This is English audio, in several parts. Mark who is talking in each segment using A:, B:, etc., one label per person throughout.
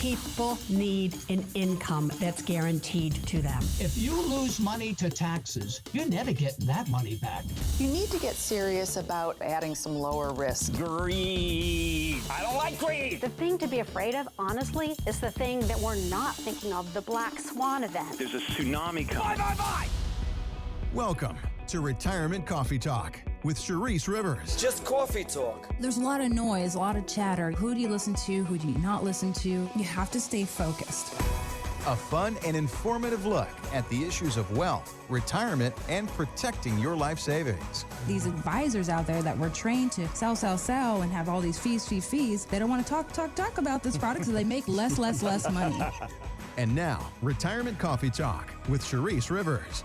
A: People need an income that's guaranteed to them.
B: If you lose money to taxes, you're never getting that money back.
C: You need to get serious about adding some lower risk.
D: Greed. I don't like greed.
E: The thing to be afraid of, honestly, is the thing that we're not thinking of, the black swan event.
D: There's a tsunami coming. Bye.
F: Welcome to Retirement Coffee Talk with Charisse Rivers.
G: Just coffee talk.
H: There's a lot of noise, a lot of chatter. Who do you listen to? Who do you not listen to? You have to stay focused.
F: A fun and informative look at the issues of wealth, retirement, and protecting your life savings.
H: These advisors out there that were trained to sell, and have all these fees. They don't want to talk about this product, so they make less money.
F: And now, Retirement Coffee Talk with Charisse Rivers.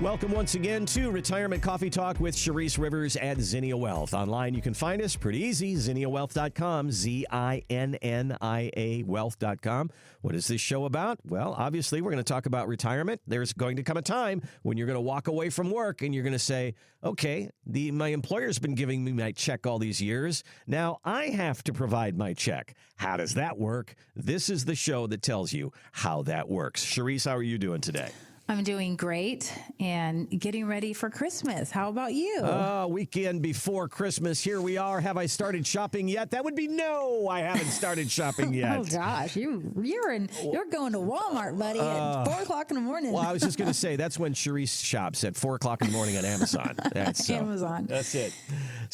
I: Welcome once again to Retirement Coffee Talk with Charisse Rivers at Zinnia Wealth. Online, you can find us pretty easy, zinniawealth.com, ZINNIA wealth.com. What is this show about? Well, obviously, we're going to talk about retirement. There's going to come a time when you're going to walk away from work and you're going to say, okay, my employer's been giving me my check all these years. Now I have to provide my check. How does that work? This is the show that tells you how that works. Charisse, how are you doing today?
H: I'm doing great and getting ready for Christmas. How about you?
I: Weekend before Christmas. Here we are. Have I started shopping yet? That would be no, I haven't started shopping yet.
H: Oh, gosh. You're going to Walmart, buddy, at 4 o'clock in the morning.
I: Well, I was just going to say, that's when Charisse shops, at 4 o'clock in the morning on Amazon. That's
H: Amazon.
I: That's it.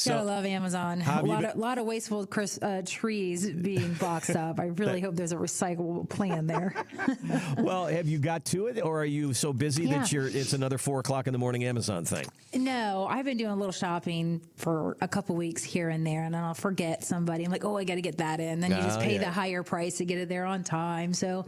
H: Gotta love Amazon. A lot of wasteful trees being boxed up. I really hope there's a recyclable plan there.
I: Well, have you got to it, or are you so busy that it's another 4 o'clock in the morning Amazon thing?
H: No, I've been doing a little shopping for a couple weeks here and there, and then I'll forget somebody. I'm like, oh, I got to get that in. Then you just pay the higher price to get it there on time. So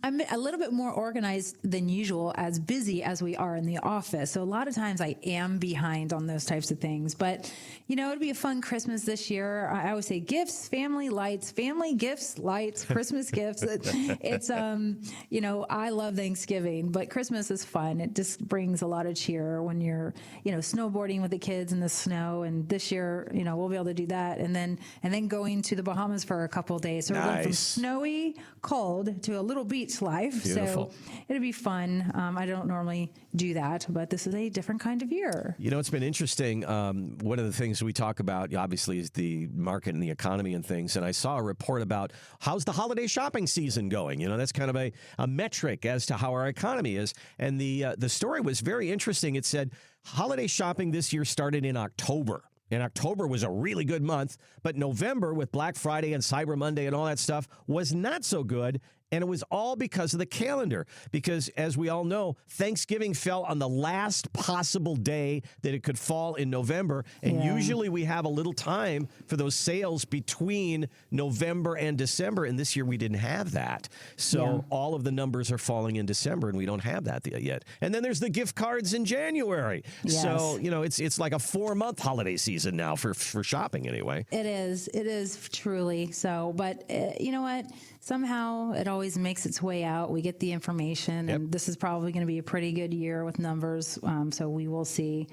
H: I'm a little bit more organized than usual, as busy as we are in the office. So a lot of times I am behind on those types of things. But, it'd be a fun Christmas this year. I always say gifts, family, lights, family, gifts, lights, Christmas gifts. It's I love Thanksgiving, but Christmas is fun. It just brings a lot of cheer when you're, snowboarding with the kids in the snow. And this year, we'll be able to do that. And then going to the Bahamas for a couple of days. So we're going from snowy, cold to a little beach life.
I: Beautiful.
H: So it'll be fun. I don't normally do that, but this is a different kind of year.
I: It's been interesting. One of the things we talk about, obviously, is the market and the economy and things. And I saw a report about how's the holiday shopping season going. That's kind of a metric as to how our economy is. And the story was very interesting. It said holiday shopping this year started in October. And October was a really good month, but November with Black Friday and Cyber Monday and all that stuff was not so good. And it was all because of the calendar. Because as we all know, Thanksgiving fell on the last possible day that it could fall in November. And usually we have a little time for those sales between November and December. And this year we didn't have that. So all of the numbers are falling in December and we don't have that yet. And then there's the gift cards in January.
H: Yes.
I: So, it's like a 4-month holiday season now for shopping anyway.
H: It is truly so. But you know what? Somehow it always makes its way out. We get the information, and this is probably going to be a pretty good year with numbers. So we will see.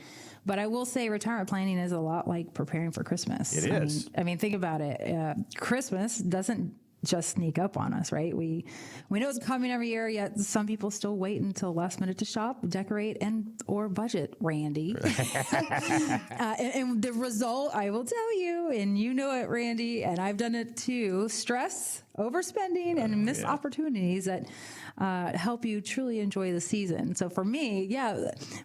H: But I will say retirement planning is a lot like preparing for Christmas.
I: It is.
H: I mean, think about it. Christmas doesn't just sneak up on us, right? We know it's coming every year, yet some people still wait until last minute to shop, decorate, or budget, Randy. And the result, I will tell you, and you know it, Randy, and I've done it too, stress, overspending, and missed opportunities that help you truly enjoy the season. So for me,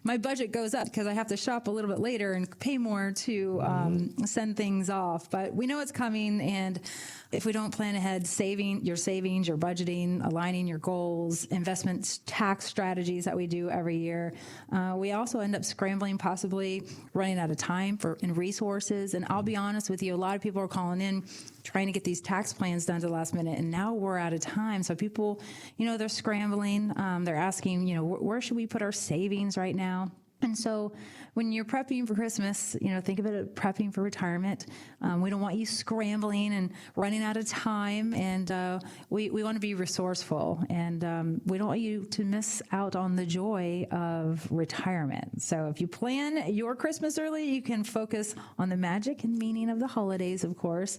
H: my budget goes up because I have to shop a little bit later and pay more to send things off. But we know it's coming, and if we don't plan ahead, saving, your budgeting, aligning your goals, investments, tax strategies that we do every year, we also end up scrambling, possibly running out of time and resources. And I'll be honest with you, a lot of people are calling in trying to get these tax plans done to the last minute, and now we're out of time. So people, they're scrambling. They're asking, where should we put our savings right now? And so when you're prepping for Christmas, think of it as prepping for retirement. We don't want you scrambling and running out of time. And we want to be resourceful. And we don't want you to miss out on the joy of retirement. So if you plan your Christmas early, you can focus on the magic and meaning of the holidays, of course.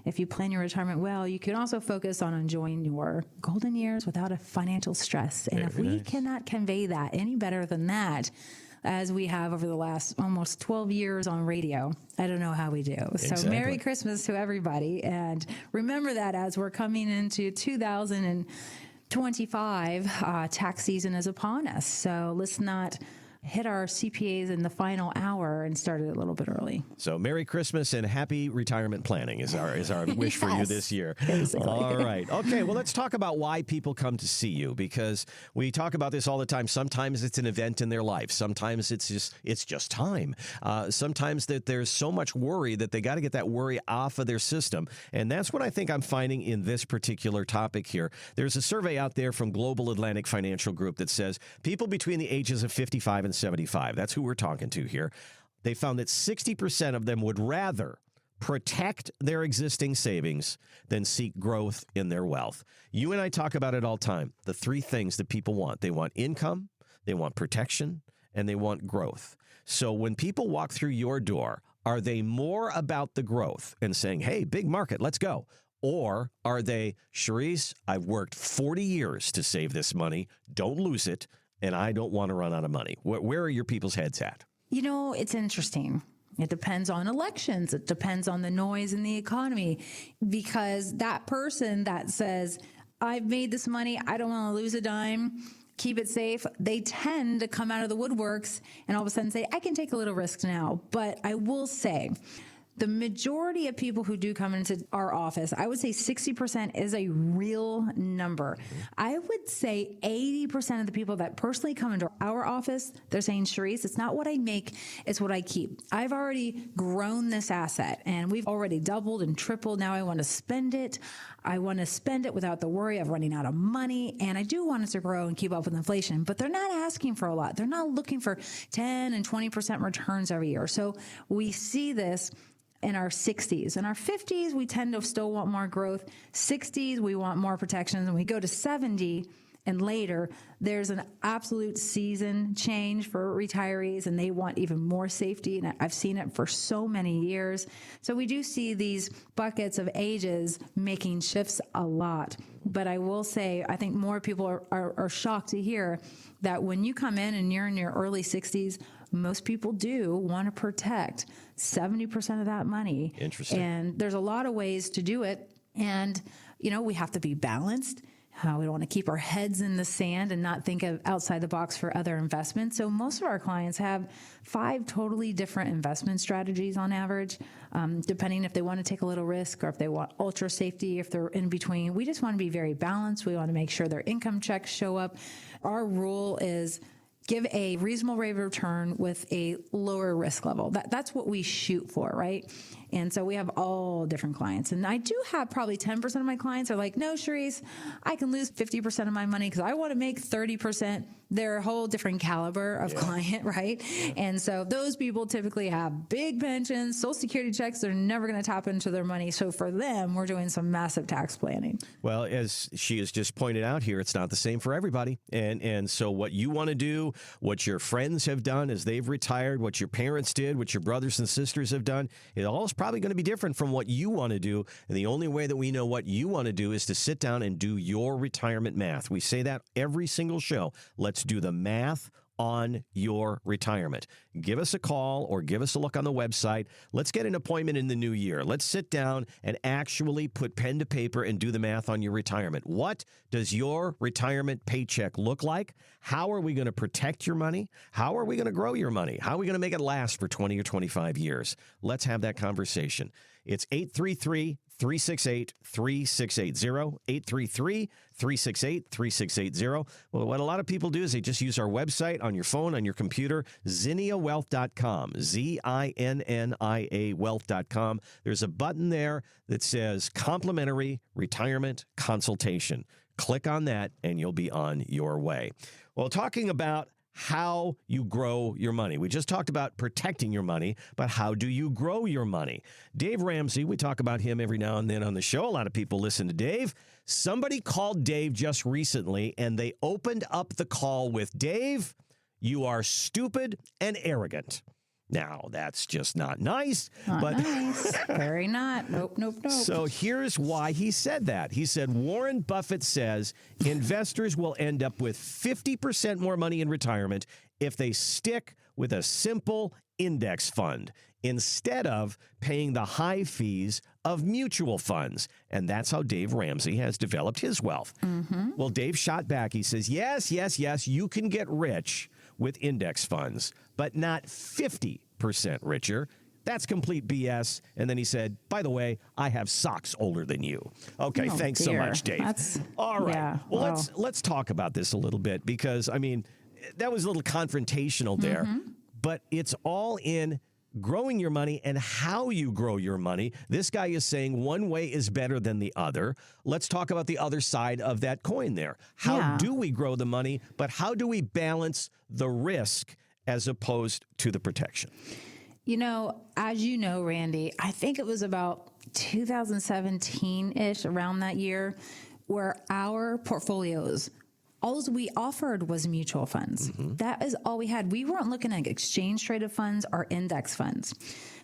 H: if you plan your retirement well, you can also focus on enjoying your golden years without a financial stress. And if we cannot convey that any better than that, as we have over the last almost 12 years on radio, I don't know how we do.
I: Exactly.
H: So Merry Christmas to everybody. And remember that as we're coming into 2025, tax season is upon us. So let's not hit our CPAs in the final hour and start it a little bit early.
I: So Merry Christmas and happy retirement planning is our wish for you this year.
H: Basically.
I: All right. Okay, well, let's talk about why people come to see you, because we talk about this all the time. Sometimes it's an event in their life. Sometimes it's just time. Sometimes that there's so much worry that they got to get that worry off of their system. And that's what I think I'm finding in this particular topic here. There's a survey out there from Global Atlantic Financial Group that says people between the ages of 55 and 75, that's who we're talking to here, they found that 60% of them would rather protect their existing savings than seek growth in their wealth. You and I talk about it all the time. The three things that people want. They want income, they want protection, and they want growth. So when people walk through your door, are they more about the growth and saying, hey, big market, let's go? Or are they, Cherise, I've worked 40 years to save this money, don't lose it, and I don't want to run out of money? Where are your people's heads at?
H: You know, it's interesting. It depends on elections. It depends on the noise in the economy, because that person that says, I've made this money, I don't want to lose a dime, keep it safe, they tend to come out of the woodworks and all of a sudden say, I can take a little risk now. But I will say, the majority of people who do come into our office, I would say 60% is a real number. I would say 80% of the people that personally come into our office, they're saying, Cherise, it's not what I make, it's what I keep. I've already grown this asset and we've already doubled and tripled. Now I want to spend it. I want to spend it without the worry of running out of money. And I do want it to grow and keep up with inflation, but they're not asking for a lot. They're not looking for 10 and 20% returns every year. So we see this in our 60s. In our 50s, we tend to still want more growth. 60s, we want more protections. And we go to 70 and later, there's an absolute season change for retirees, and they want even more safety. And I've seen it for so many years. So we do see these buckets of ages making shifts a lot. But I will say, I think more people are shocked to hear that when you come in and you're in your early 60s, most people do want to protect 70% of that money.
I: Interesting.
H: And there's a lot of ways to do it. And, you know, we have to be balanced. We don't want to keep our heads in the sand and not think of outside the box for other investments. So most of our clients have 5 totally different investment strategies on average, depending if they want to take a little risk or if they want ultra safety, if they're in between. We just want to be very balanced. We want to make sure their income checks show up. Our rule is give a reasonable rate of return with a lower risk level. That's what we shoot for, right? And so we have all different clients. And I do have probably 10% of my clients are like, no, Cherise, I can lose 50% of my money because I want to make 30%. They're a whole different caliber of client, right? And so those people typically have big pensions, Social Security checks. They're never going to tap into their money. So for them, we're doing some massive tax planning.
I: Well, as she has just pointed out here, it's not the same for everybody. And so what you want to do, what your friends have done as they've retired, what your parents did, what your brothers and sisters have done, it all is probably going to be different from what you want to do. And the only way that we know what you want to do is to sit down and do your retirement math. We say that every single show. Let's do the math on your retirement. Give us a call or give us a look on the website. Let's get an appointment in the new year. Let's sit down and actually put pen to paper and do the math on your retirement. What does your retirement paycheck look like? How are we going to protect your money? How are we going to grow your money? How are we going to make it last for 20 or 25 years? Let's have that conversation. It's 833-368-3680, 833-368-3680. Well, what a lot of people do is they just use our website on your phone, on your computer, ZinniaWealth.com, ZINNIA Wealth.com. There's a button there that says Complimentary Retirement Consultation. Click on that and you'll be on your way. Well, talking about how you grow your money. We just talked about protecting your money, but how do you grow your money? Dave Ramsey, we talk about him every now and then on the show. A lot of people listen to Dave. Somebody called Dave just recently, and they opened up the call with, Dave, you are stupid and arrogant. Now, that's just not nice.
H: Not nice. Very not. Nope.
I: So here's why he said that. He said, Warren Buffett says investors will end up with 50% more money in retirement if they stick with a simple index fund instead of paying the high fees of mutual funds. And that's how Dave Ramsey has developed his wealth. Mm-hmm. Well, Dave shot back. He says, yes, you can get rich with index funds, but not 50% richer. That's complete BS. And then he said, by the way, I have socks older than you. Okay, thanks so much, Dave. All right.
H: Yeah,
I: well, let's talk about this a little bit because, I mean, that was a little confrontational there, but it's all in growing your money and how you grow your money. This guy is saying one way is better than the other. Let's talk about the other side of that coin there. How do we grow the money, but how do we balance the risk as opposed to the protection?
H: You know, as you know, Randy, I think it was about 2017-ish, around that year, where our portfolios, all we offered was mutual funds. That is all we had. We weren't looking at exchange-traded funds or index funds.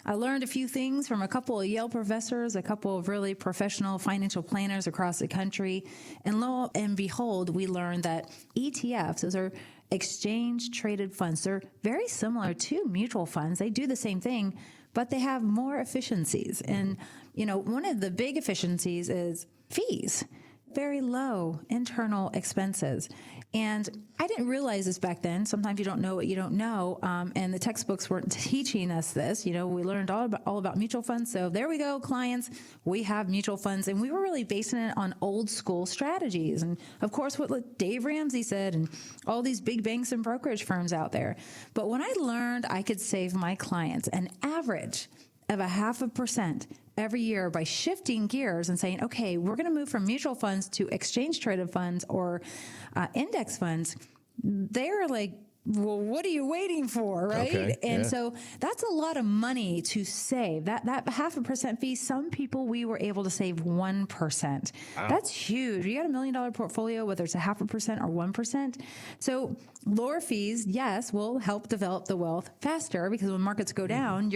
H: I learned a few things from a couple of Yale professors, a couple of really professional financial planners across the country, and lo and behold, we learned that ETFs, those are exchange-traded funds, they're very similar to mutual funds. They do the same thing, but they have more efficiencies. And, you know, one of the big efficiencies is fees. Very low internal expenses. And I didn't realize this back then. Sometimes you don't know what you don't know. And the textbooks weren't teaching us this. You know, we learned all about mutual funds. So there we go, clients. We have mutual funds. And we were really basing it on old school strategies. And of course, what Dave Ramsey said and all these big banks and brokerage firms out there. But when I learned I could save my clients an average of 0.5% every year by shifting gears and saying, okay, we're going to move from mutual funds to exchange traded funds or index funds, they're like, well, what are you waiting for, right?
I: Okay,
H: and so that's a lot of money to save. That 0.5% fee, some people we were able to save 1%. Wow. That's huge. You got $1 million portfolio, whether it's 0.5% or 1%. So lower fees, yes, will help develop the wealth faster because when markets go down,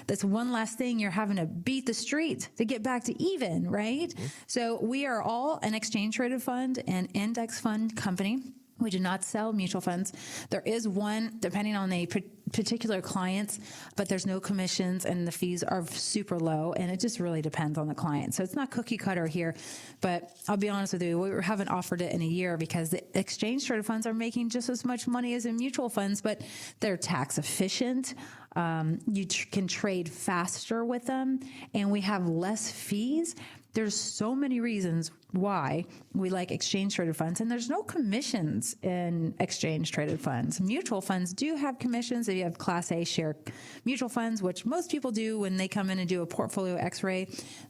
H: that's one last thing you're having to beat the street to get back to even, right? So we are all an exchange traded fund and index fund company. We do not sell mutual funds. There is one, depending on the particular clients, but there's no commissions and the fees are super low, and it just really depends on the client. So it's not cookie cutter here, but I'll be honest with you, we haven't offered it in a year because the exchange traded funds are making just as much money as in mutual funds, but they're tax efficient. You can trade faster with them, and we have less fees. There's so many reasons why we like exchange traded funds, and there's no commissions in exchange traded funds. Mutual funds do have commissions if you have Class A share mutual funds, which most people do when they come in and do a portfolio x-ray.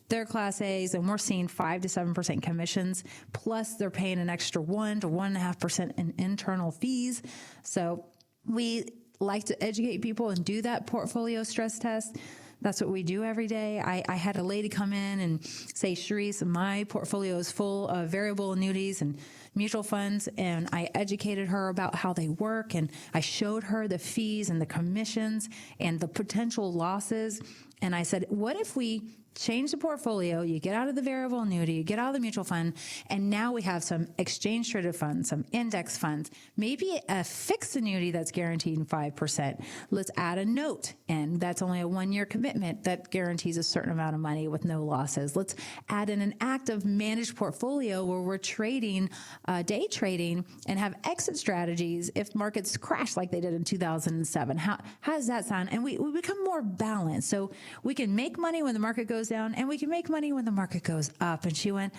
H: They're Class A's, and we're seeing 5 to 7% commissions, plus they're paying an extra 1 to 1.5% in internal fees. So we like to educate people and do that portfolio stress test. That's what we do every day. I had a lady come in and say, Sharice, my portfolio is full of variable annuities and mutual funds, and I educated her about how they work, and I showed her the fees and the commissions and the potential losses. And I said, what if we change the portfolio, you get out of the variable annuity, you get out of the mutual fund, and now we have some exchange traded funds, some index funds, maybe a fixed annuity that's guaranteed 5%. Let's add a note, and that's only a 1-year commitment that guarantees a certain amount of money with no losses. Let's add in an active managed portfolio where we're trading, day trading, and have exit strategies if markets crash like they did in 2007. How does that sound? And we become more balanced. So we can make money when the market goes down, and we can make money when the market goes up. And she went,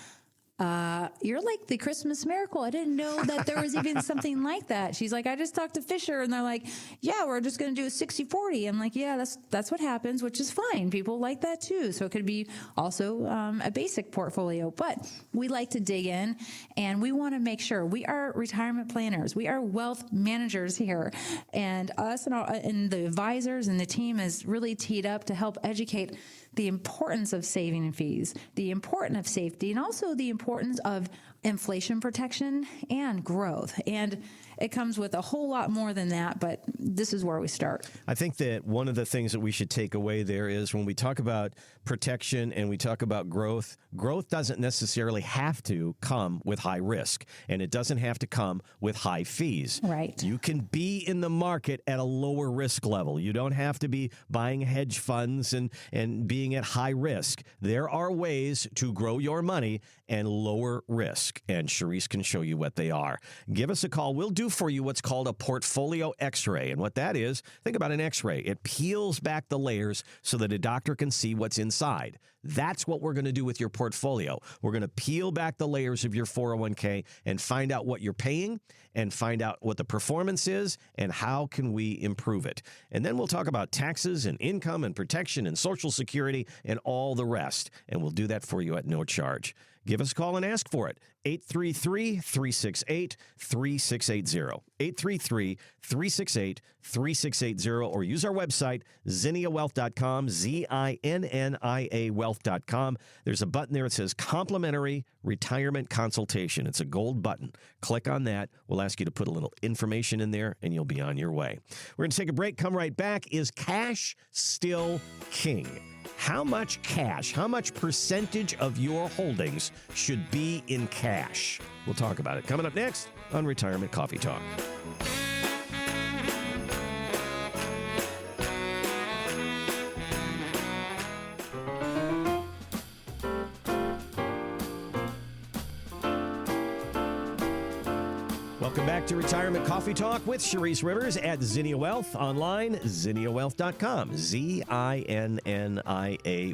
H: you're like the Christmas miracle. I didn't know that there was even something like that. She's like, I just talked to Fisher, and they're like, yeah, we're just going to do a 60-40. I'm like, yeah, that's what happens, which is fine. People like that too. So it could be also a basic portfolio, but we like to dig in, and we want to make sure we are retirement planners. We are wealth managers here, and us and the advisors and the team is really teed up to help educate the importance of saving and fees, the importance of safety, and also the importance of inflation protection and growth. And It comes with a whole lot more than that, but this is where we start.
I: I think that one of the things that we should take away there is when we talk about protection and we talk about growth, growth doesn't necessarily have to come with high risk, and it doesn't have to come with high fees.
H: Right.
I: You can be in the market at a lower risk level. You don't have to be buying hedge funds and being at high risk. There are ways to grow your money and lower risk, and Charisse can show you what they are. Give us a call. We'll do for you what's called a portfolio x-ray, and what that is, think about an x-ray. It peels back the layers so that a doctor can see what's inside. That's what we're going to do with your portfolio. We're going to peel back the layers of your 401k and find out what you're paying and find out what the performance is and how can we improve it. And then we'll talk about taxes and income and protection and Social Security and all the rest. And we'll do that for you at no charge. Give us a call and ask for it. 833-368-3680. 833-368-3680, or use our website, zinniawealth.com, ZINNIA wealth.com. There's a button there that says Complimentary Retirement Consultation. It's a gold button. Click on that. We'll ask you to put a little information in there, and you'll be on your way. We're going to take a break. Come right back. Is cash still king? How much cash, how much percentage of your holdings should be in cash? We'll talk about it coming up next on Retirement Coffee Talk. Welcome back to Retirement Coffee Talk with Charisse Rivers at Zinnia Wealth. Online, zinniawealth.com, ZINNIA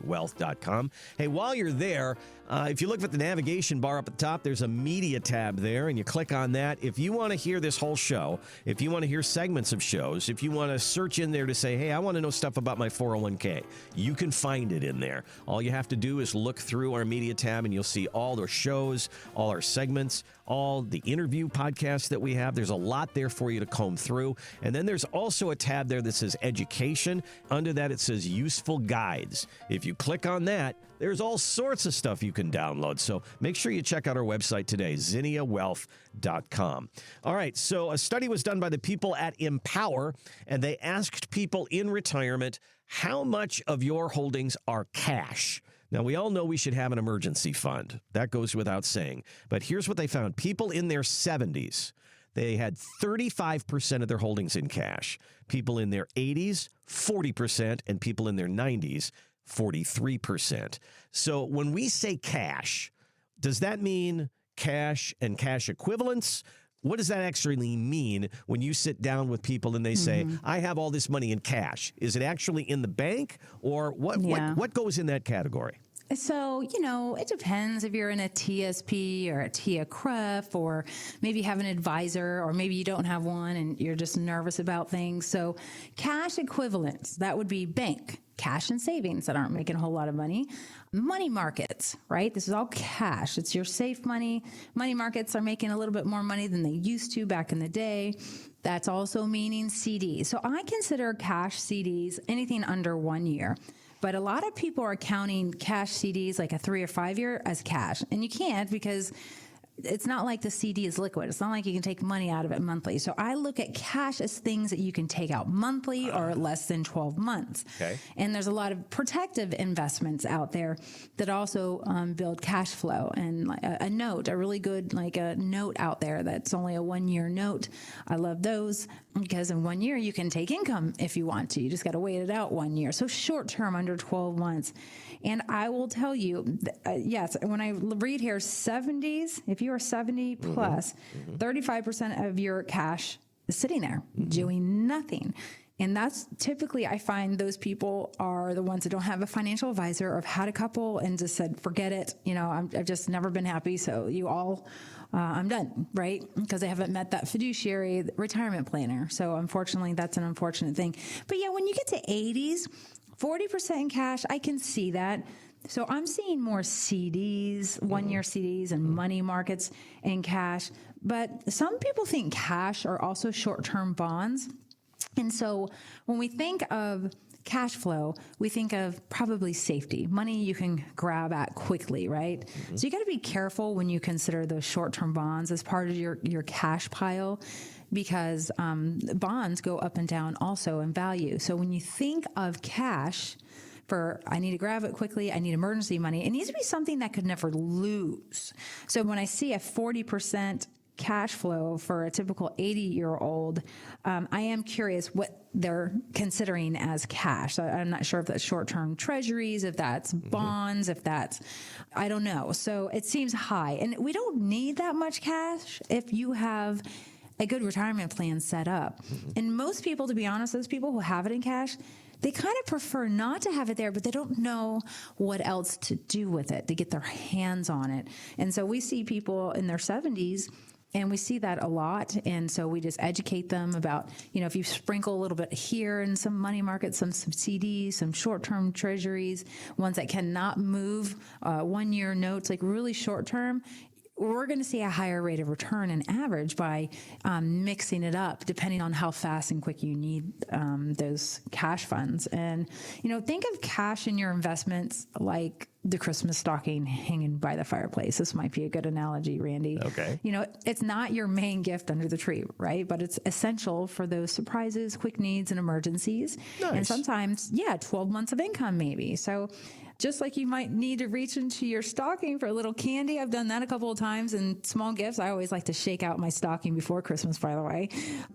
I: wealth.com. Hey, while you're there, if you look at the navigation bar up at the top, there's a media tab there, and you click on that. If you want to hear this whole show, if you want to hear segments of shows, if you want to search in there to say, hey, I want to know stuff about my 401k, you can find it in there. All you have to do is look through our media tab, and you'll see all the shows, all our segments, all the interview podcasts that we have. There's a lot there for you to comb through. And then there's also a tab there that says education. Under that, it says useful guides. If you click on that, there's all sorts of stuff you can download. So make sure you check out our website today, zinniawealth.com. All right, so a study was done by the people at Empower, and they asked people in retirement, how much of your holdings are cash? Now, we all know we should have an emergency fund. That goes without saying. But here's what they found. People in their 70s, they had 35% of their holdings in cash. People in their 80s, 40%, and people in their 90s, 43%. So when we say cash, does that mean cash and cash equivalents? What does that actually mean when you sit down with people and they say, I have all this money in cash? Is it actually in the bank, or what goes in that category?
H: So, it depends if you're in a TSP or a TIA-CREF, or maybe you have an advisor, or maybe you don't have one and you're just nervous about things. So cash equivalents, that would be bank, cash and savings that aren't making a whole lot of money. Money markets, right? This is all cash. It's your safe money. Money markets are making a little bit more money than they used to back in the day. That's also meaning CDs. So I consider cash CDs anything under 1 year. But a lot of people are counting cash CDs like a 3 or 5 year as cash. And you can't, because it's not like the CD is liquid. It's not like you can take money out of it monthly. So I look at cash as things that you can take out monthly or less than 12 months.
I: Okay.
H: And there's a lot of protective investments out there that also build cash flow. And a note, a really good a note out there that's only a 1 year note. I love those because in 1 year you can take income if you want to. You just got to wait it out 1 year. So short term, under 12 months. And I will tell you, yes, when I read here 70s, if you are 70 plus, 35% of your cash is sitting there doing nothing. And that's typically, I find those people are the ones that don't have a financial advisor, or have had a couple and just said, forget it. I've just never been happy. So you all, I'm done, right? Because they haven't met that fiduciary retirement planner. So unfortunately, that's an unfortunate thing. But yeah, when you get to 80s, 40% in cash, I can see that. So I'm seeing more CDs, 1 year CDs, and money markets in cash. But some people think cash are also short-term bonds. And so when we think of cash flow, we think of probably safety, money you can grab at quickly, right? So you got to be careful when you consider those short-term bonds as part of your cash pile, because bonds go up and down also in value. So when you think of cash for, I need to grab it quickly, I need emergency money, it needs to be something that could never lose. So when I see a 40% cash flow for a typical 80-year-old, I am curious what they're considering as cash. So I'm not sure if that's short-term treasuries, if that's bonds, if that's, I don't know. So it seems high. And we don't need that much cash if you have a good retirement plan set up. And most people, to be honest, those people who have it in cash, they kind of prefer not to have it there, but they don't know what else to do with it, to get their hands on it. And so we see people in their 70s, and we see that a lot. And so we just educate them about, if you sprinkle a little bit here in some money markets, some CDs, some short-term treasuries, ones that cannot move, 1-year notes, like really short-term, we're going to see a higher rate of return in average by mixing it up, depending on how fast and quick you need those cash funds. And, think of cash in your investments like the Christmas stocking hanging by the fireplace. This might be a good analogy, Randy.
I: Okay.
H: It's not your main gift under the tree, right? But it's essential for those surprises, quick needs, and emergencies.
I: Nice.
H: And sometimes, 12 months of income maybe. So just like you might need to reach into your stocking for a little candy. I've done that a couple of times, and small gifts. I always like to shake out my stocking before Christmas, by the way.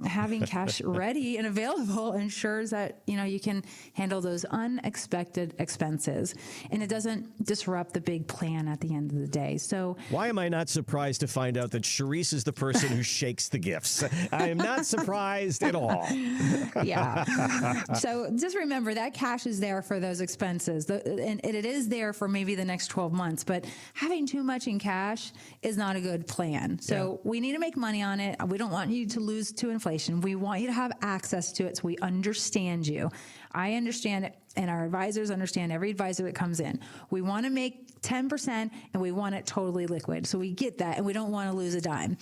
H: Having cash ready and available ensures that, you can handle those unexpected expenses, and it doesn't disrupt the big plan at the end of the day. So
I: why am I not surprised to find out that Charisse is the person who shakes the gifts? I am not surprised at all.
H: Yeah. So just remember that cash is there for those expenses, and it is there for maybe the next 12 months, but having too much in cash is not a good plan. So we need to make money on it. We don't want you to lose to inflation. We want you to have access to it, so we understand you. I understand it, and our advisors understand every advisor that comes in. We want to make 10%, and we want it totally liquid. So we get that, and we don't want to lose a dime.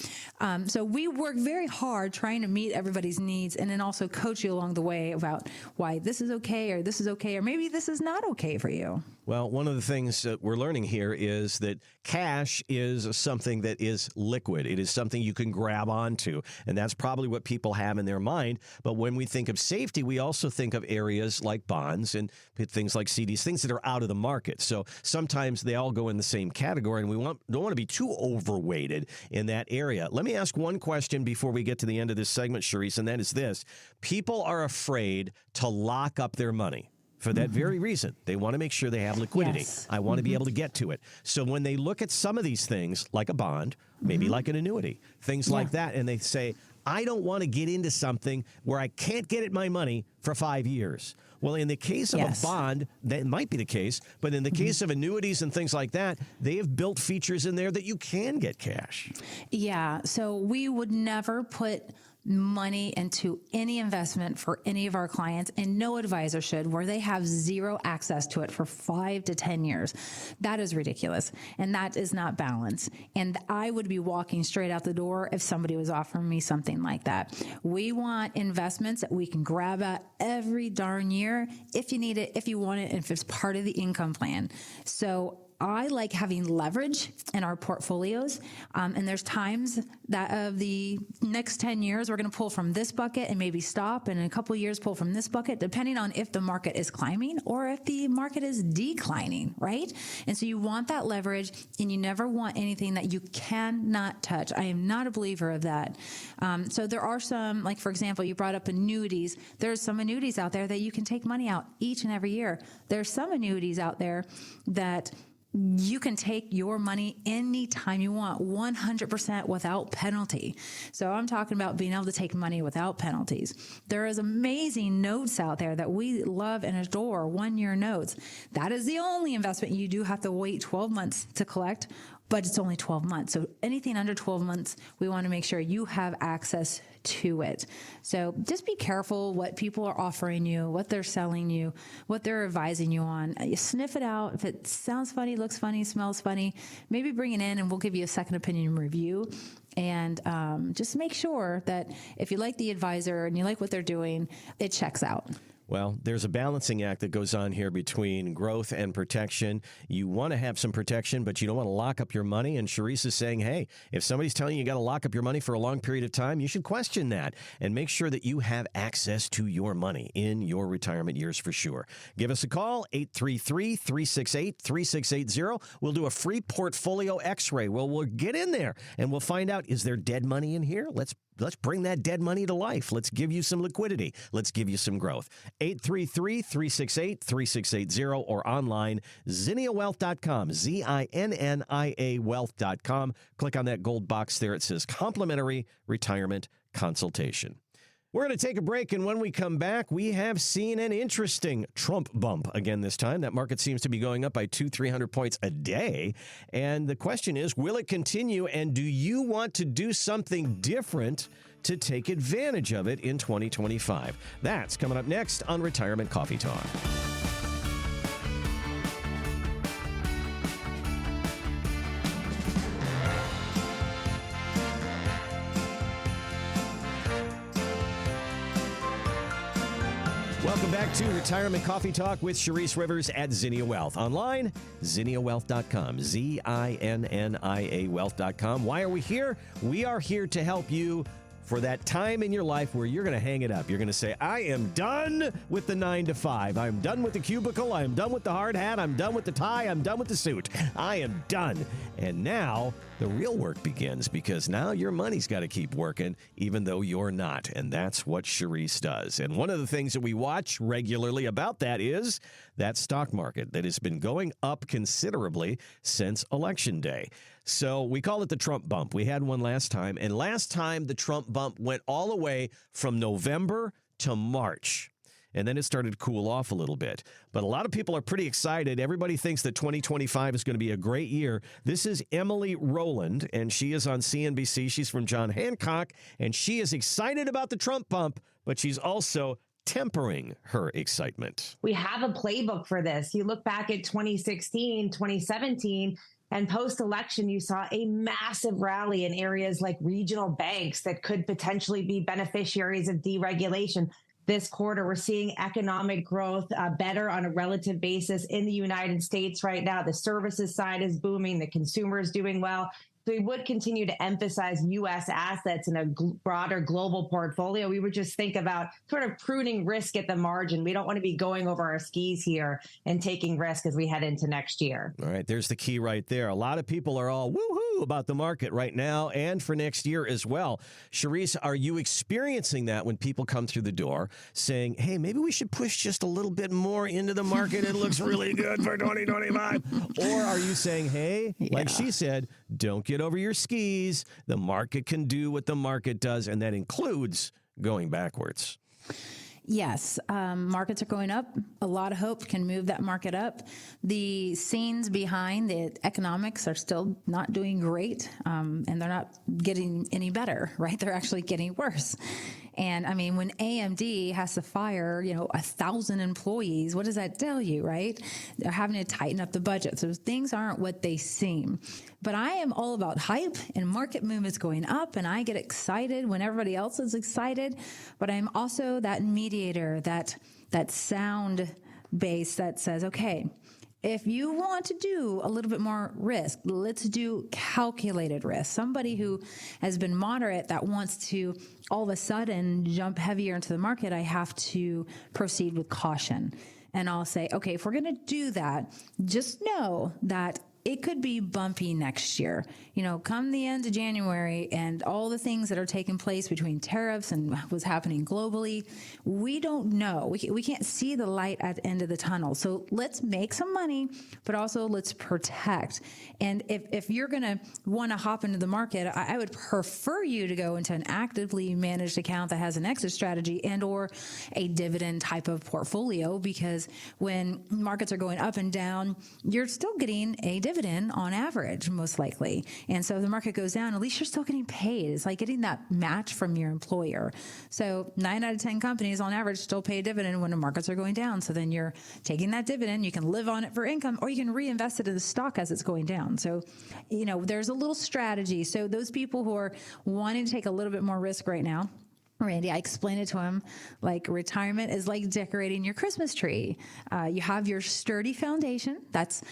H: So we work very hard trying to meet everybody's needs, and then also coach you along the way about why this is okay, or maybe this is not okay for you.
I: Well, one of the things that we're learning here is that cash is something that is liquid. It is something you can grab onto, and that's probably what people have in their mind. But when we think of safety, we also think of areas like bonds and things like CDs, things that are out of the market. So sometimes they all go in the same category, and we don't want to be too overweighted in that area. Let me ask one question before we get to the end of this segment, Charisse, and that is this. People are afraid to lock up their money. For that very reason, they want to make sure they have liquidity.
H: Yes.
I: I want to be able to get to it. So when they look at some of these things, like a bond, maybe like an annuity, things like that, and they say, I don't want to get into something where I can't get at my money for 5 years. Well, in the case of a bond, that might be the case, but in the case of annuities and things like that, they have built features in there that you can get cash.
H: Yeah, so we would never put money into any investment for any of our clients, and no advisor should, where they have zero access to it for 5 to 10 years. That is ridiculous, and that is not balance. And I would be walking straight out the door if somebody was offering me something like that. We want investments that we can grab at every darn year if you need it, if you want it, and if it's part of the income plan. So I like having leverage in our portfolios, and there's times that of the next 10 years, we're going to pull from this bucket and maybe stop, and in a couple of years pull from this bucket, depending on if the market is climbing or if the market is declining, right? And so you want that leverage, and you never want anything that you cannot touch. I am not a believer of that. So there are some, like for example, you brought up annuities. There's some annuities out there that you can take money out each and every year. There's some annuities out there that you can take your money anytime you want, 100% without penalty. So I'm talking about being able to take money without penalties. There is amazing notes out there that we love and adore, 1-year notes. That is the only investment you do have to wait 12 months to collect, but it's only 12 months. So anything under 12 months, we want to make sure you have access to it. So just be careful what people are offering you, what they're selling you, what they're advising you on. You sniff it out. If it sounds funny, looks funny, smells funny, maybe bring it in and we'll give you a second opinion review. And just make sure that if you like the advisor and you like what they're doing, it checks out.
I: Well, there's a balancing act that goes on here between growth and protection. You want to have some protection, but you don't want to lock up your money. And Sharice is saying, hey, if somebody's telling you got to lock up your money for a long period of time, you should question that and make sure that you have access to your money in your retirement years for sure. Give us a call, 833-368-3680. We'll do a free portfolio x-ray. Well, we'll get in there and we'll find out, is there dead money in here? Let's bring that dead money to life. Let's give you some liquidity. Let's give you some growth. 833-368-3680 or online, ZinniaWealth.com, ZINNIA Wealth.com. Click on that gold box there. It says complimentary retirement consultation. We're going to take a break, and when we come back, we have seen an interesting Trump bump again this time. That market seems to be going up by 200-300 points a day. And the question is, will it continue, and do you want to do something different to take advantage of it in 2025? That's coming up next on Retirement Coffee Talk. Welcome back to Retirement Coffee Talk with Sharice Rivers at Zinnia Wealth. Online, ZinniaWealth.com, ZINNIA Wealth.com. Why are we here? We are here to help you for that time in your life where you're going to hang it up. You're going to say, I am done with the 9 to 5. I'm done with the cubicle. I'm done with the hard hat. I'm done with the tie. I'm done with the suit. I am done. And now the real work begins, because now your money's got to keep working even though you're not. And that's what Sharice does. And one of the things that we watch regularly about that is that stock market that has been going up considerably since Election Day. So we call it the Trump bump. We had one last time, and last time the Trump bump went all the way from November to March. And then it started to cool off a little bit. But a lot of people are pretty excited. Everybody thinks that 2025 is going to be a great year. This is Emily Rowland, and she is on CNBC. She's from John Hancock, and she is excited about the Trump bump, but she's also tempering her excitement.
G: We have a playbook for this. You look back at 2016, 2017, and post-election, you saw a massive rally in areas like regional banks that could potentially be beneficiaries of deregulation. This quarter, we're seeing economic growth better on a relative basis in the United States right now. The services side is booming. The consumer is doing well. So we would continue to emphasize U.S. assets in a broader global portfolio. We would just think about sort of pruning risk at the margin. We don't want to be going over our skis here and taking risk as we head into next year.
I: All right, there's the key right there. A lot of people are all woohoo about the market right now and for next year as well. Sharice, are you experiencing that when people come through the door saying, hey, maybe we should push just a little bit more into the market? It looks really good for 2025. Or are you saying, hey, like she said, don't get over your skis. The market can do what the market does, and that includes going backwards.
H: Yes, markets are going up. A lot of hope can move that market up. The scenes behind the economics are still not doing great, and they're not getting any better, right? They're actually getting worse. And I mean, when AMD has to fire, 1,000 employees, what does that tell you, right? They're having to tighten up the budget. So things aren't what they seem. But I am all about hype and market movements going up, and I get excited when everybody else is excited. But I'm also that mediator, that sound base that says, okay, if you want to do a little bit more risk, let's do calculated risk. Somebody who has been moderate that wants to all of a sudden jump heavier into the market, I have to proceed with caution. And I'll say, okay, if we're going to do that, just know that it could be bumpy next year. Come the end of January and all the things that are taking place between tariffs and what's happening globally, we don't know. We can't see the light at the end of the tunnel. So let's make some money, but also let's protect. And if you're going to want to hop into the market, I would prefer you to go into an actively managed account that has an exit strategy and or a dividend type of portfolio, because when markets are going up and down, you're still getting a dividend on average, most likely. And so if the market goes down, at least you're still getting paid. It's like getting that match from your employer. So 9 out of 10 companies on average still pay a dividend when the markets are going down. So then you're taking that dividend, you can live on it for income, or you can reinvest it in the stock as it's going down. So, there's a little strategy. So those people who are wanting to take a little bit more risk right now, Randy, I explained it to him like retirement is like decorating your Christmas tree. You have your sturdy foundation. That's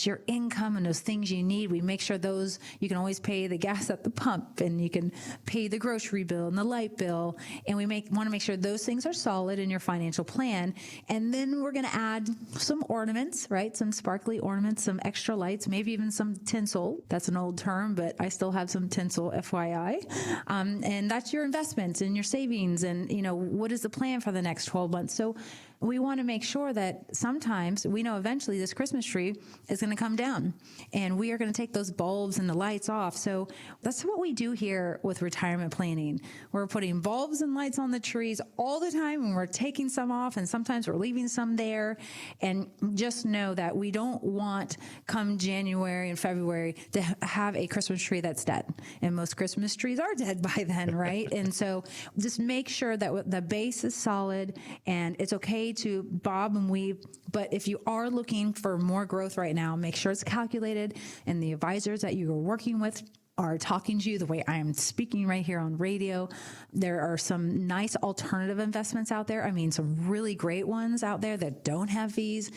H: your income and those things you need. We make sure those, you can always pay the gas at the pump, and you can pay the grocery bill and the light bill. And we want to make sure those things are solid in your financial plan. And then we're going to add some ornaments, right? Some sparkly ornaments, some extra lights, maybe even some tinsel. That's an old term, but I still have some tinsel, FYI. And that's your investments and your savings. And, what is the plan for the next 12 months? So we want to make sure that sometimes we know eventually this Christmas tree is going to come down, and we are going to take those bulbs and the lights off. So that's what we do here with retirement planning. We're putting bulbs and lights on the trees all the time, and we're taking some off, and sometimes we're leaving some there. And just know that we don't want come January and February to have a Christmas tree that's dead. And most Christmas trees are dead by then, right? And so just make sure that the base is solid, and it's okay to bob and weave. But if you are looking for more growth right now, make sure it's calculated, and the advisors that you are working with are talking to you the way I am speaking right here on radio. There are some nice alternative investments out there. I mean, some really great ones out there that don't have fees,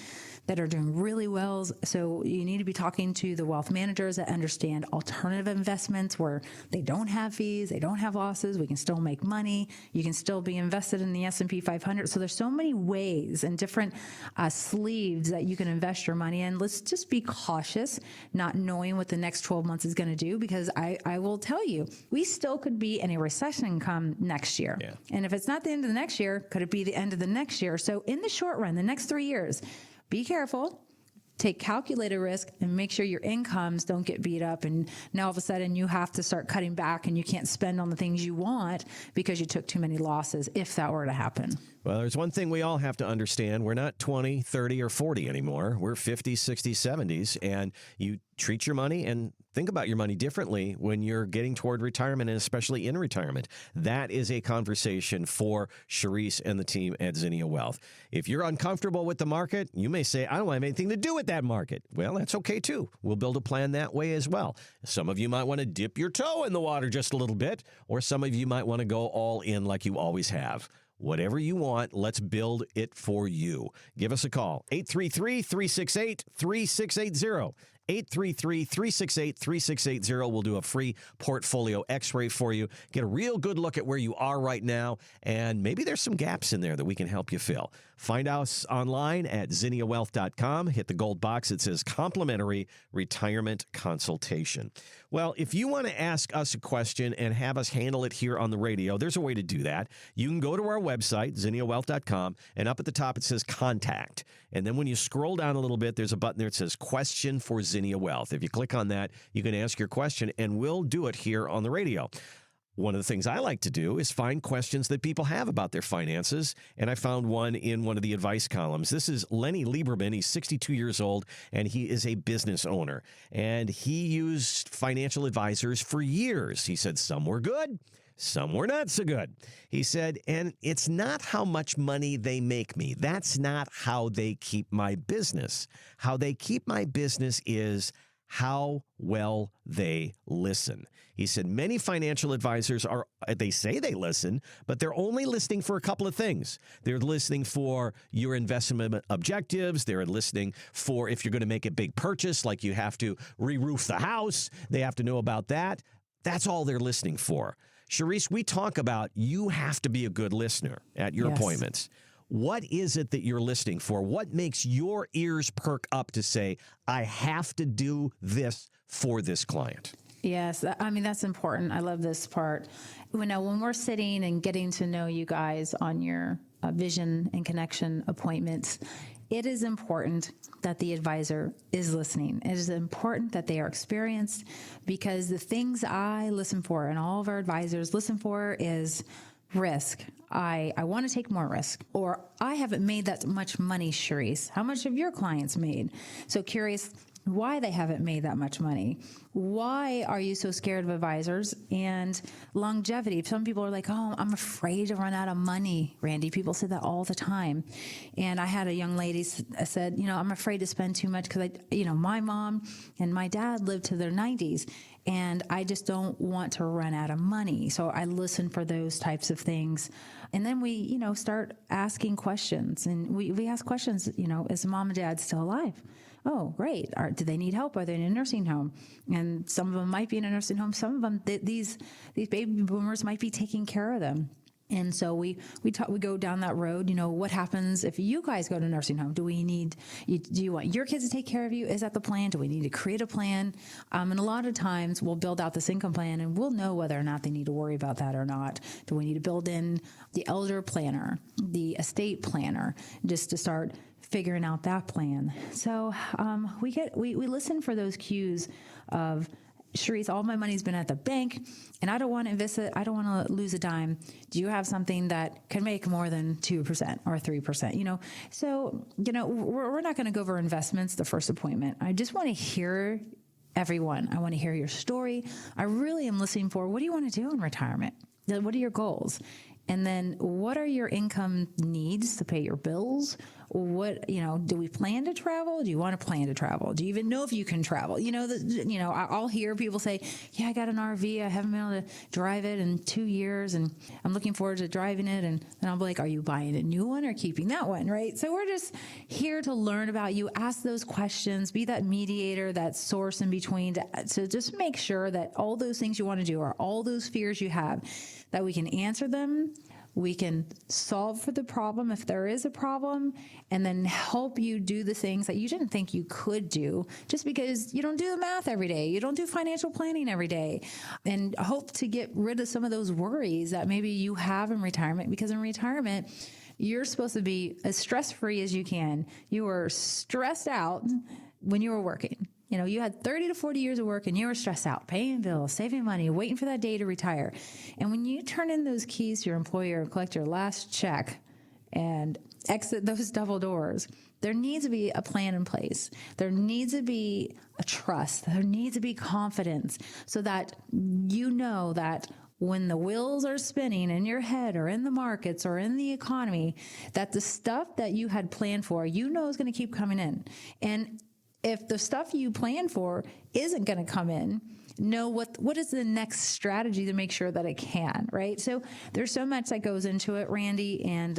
H: that are doing really well. So you need to be talking to the wealth managers that understand alternative investments where they don't have fees, they don't have losses, we can still make money, you can still be invested in the S&P 500. So there's so many ways and different sleeves that you can invest your money in. Let's just be cautious, not knowing what the next 12 months is going to do, because I will tell you, we still could be in a recession come next year. Yeah. And if it's not the end of the next year, could it be the end of the next year? So in the short run, the next 3 years, be careful, take calculated risk, and make sure your incomes don't get beat up. And now all of a sudden you have to start cutting back, and you can't spend on the things you want because you took too many losses, if that were to happen.
I: Well, there's one thing we all have to understand. We're not 20, 30, or 40 anymore. We're 50s, 60s, 70s, and you treat your money and think about your money differently when you're getting toward retirement, and especially in retirement. That is a conversation for Charisse and the team at Zinnia Wealth. If you're uncomfortable with the market, you may say, I don't have anything to do with that market. Well, that's okay, too. We'll build a plan that way as well. Some of you might want to dip your toe in the water just a little bit, or some of you might want to go all in like you always have. Whatever you want, let's build it for you. Give us a call, 833-368-3680. 833-368-3680. We'll do a free portfolio x-ray for you. Get a real good look at where you are right now, and maybe there's some gaps in there that we can help you fill. Find us online at zinniawealth.com. Hit the gold box that says complimentary retirement consultation. Well, if you want to ask us a question and have us handle it here on the radio, there's a way to do that. You can go to our website, zinniawealth.com, and up at the top it says contact. And then when you scroll down a little bit, there's a button there that says question for Zinnia Wealth. If you click on that, you can ask your question, and we'll do it here on the radio. One of the things I like to do is find questions that people have about their finances, and I found one in one of the advice columns. This is Lenny Lieberman. He's 62 years old, and he is a business owner, and he used financial advisors for years. He said some were good, some were not so good. He said, and it's not how much money they make me. That's not how they keep my business. How they keep my business is how well they listen. He said many financial advisors they say they listen, but they're only listening for a couple of things. They're listening for your investment objectives. They're listening for if you're going to make a big purchase, like you have to re-roof the house. They have to know about that. That's all they're listening for. Charisse, we talk about you have to be a good listener at your appointments. What is it that you're listening for? What makes your ears perk up to say, I have to do this for this client?
H: Yes, I mean, that's important. I love this part. When we're sitting and getting to know you guys on your vision and connection appointments, it is important that the advisor is listening. It is important that they are experienced, because the things I listen for and all of our advisors listen for is risk. I want to take more risk, or I haven't made that much money, Charisse. How much have your clients made? So curious why they haven't made that much money. Why are you so scared of advisors? And longevity. Some people are like, oh, I'm afraid to run out of money, Randy. People say that all the time. And I had a young lady said, I'm afraid to spend too much because my mom and my dad lived to their 90s. and I just don't want to run out of money. So I listen for those types of things. And then we, start asking questions. And we ask questions, is mom and dad still alive? Oh, great. Do they need help? Are they in a nursing home? And some of them might be in a nursing home. Some of them, these baby boomers might be taking care of them. And so we go down that road. What happens if you guys go to a nursing home? Do you want your kids to take care of you? Is that the plan? Do we need to create a plan? And a lot of times we'll build out this income plan and we'll know whether or not they need to worry about that or not. Do we need to build in the elder planner, the estate planner, just to start figuring out that plan? So we listen for those cues of, Sharice, all my money's been at the bank and I don't want to invest it. I don't want to lose a dime. Do you have something that can make more than 2% or 3%? So, we're not going to go over investments the first appointment. I just want to hear everyone. I want to hear your story. I really am listening for, what do you want to do in retirement? What are your goals? And then what are your income needs to pay your bills? What, do we plan to travel? Do you want to plan to travel? Do you even know if you can travel? I'll hear people say, yeah, I got an RV. I haven't been able to drive it in 2 years and I'm looking forward to driving it. And then I'll be like, are you buying a new one or keeping that one? Right. So we're just here to learn about you, ask those questions, be that mediator, that source in between to just make sure that all those things you want to do or all those fears you have, that we can answer them. We can solve for the problem if there is a problem, and then help you do the things that you didn't think you could do just because you don't do the math every day. You don't do financial planning every day, and hope to get rid of some of those worries that maybe you have in retirement, because in retirement, you're supposed to be as stress-free as you can. You were stressed out when you were working. You had 30 to 40 years of work and you were stressed out, paying bills, saving money, waiting for that day to retire. And when you turn in those keys to your employer and collect your last check and exit those double doors, there needs to be a plan in place. There needs to be a trust. There needs to be confidence so that you know that when the wheels are spinning in your head or in the markets or in the economy, that the stuff that you had planned for, is going to keep coming in. And if the stuff you plan for isn't going to come in, know what is the next strategy to make sure that it can, right? So there's so much that goes into it, Randy. And